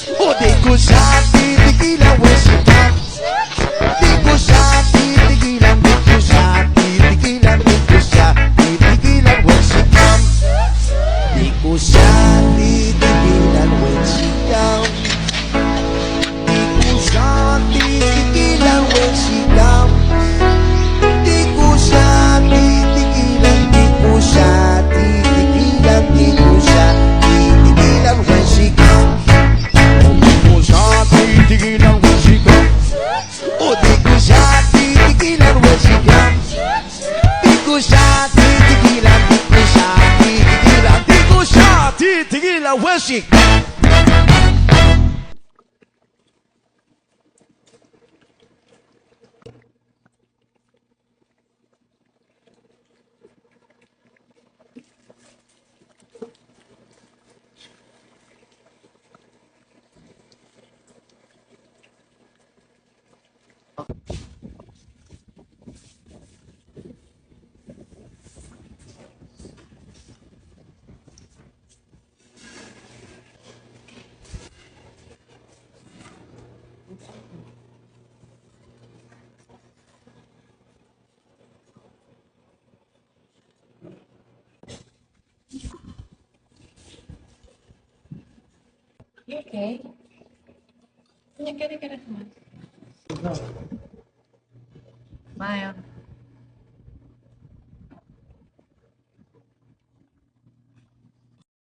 O di ko siya titigilan when she comes. Di ko siya titigilan, di ko siya titigilan, di ko siya titigilan when she comes. Di ko siya titigilan when she comes. Di ko siya titigilan when she comes. Di ko siya titigilan, di ko siya titigilan, di ko siya titigilan when she comes. Di ko siya titigilan when she comes. Oh, di ko siya titigilan when she comes. Di ko siya titigilan, di ko siya titigilan, di ko siya titigilan when she comes. You okay? Kanya kere kere naman. Maya.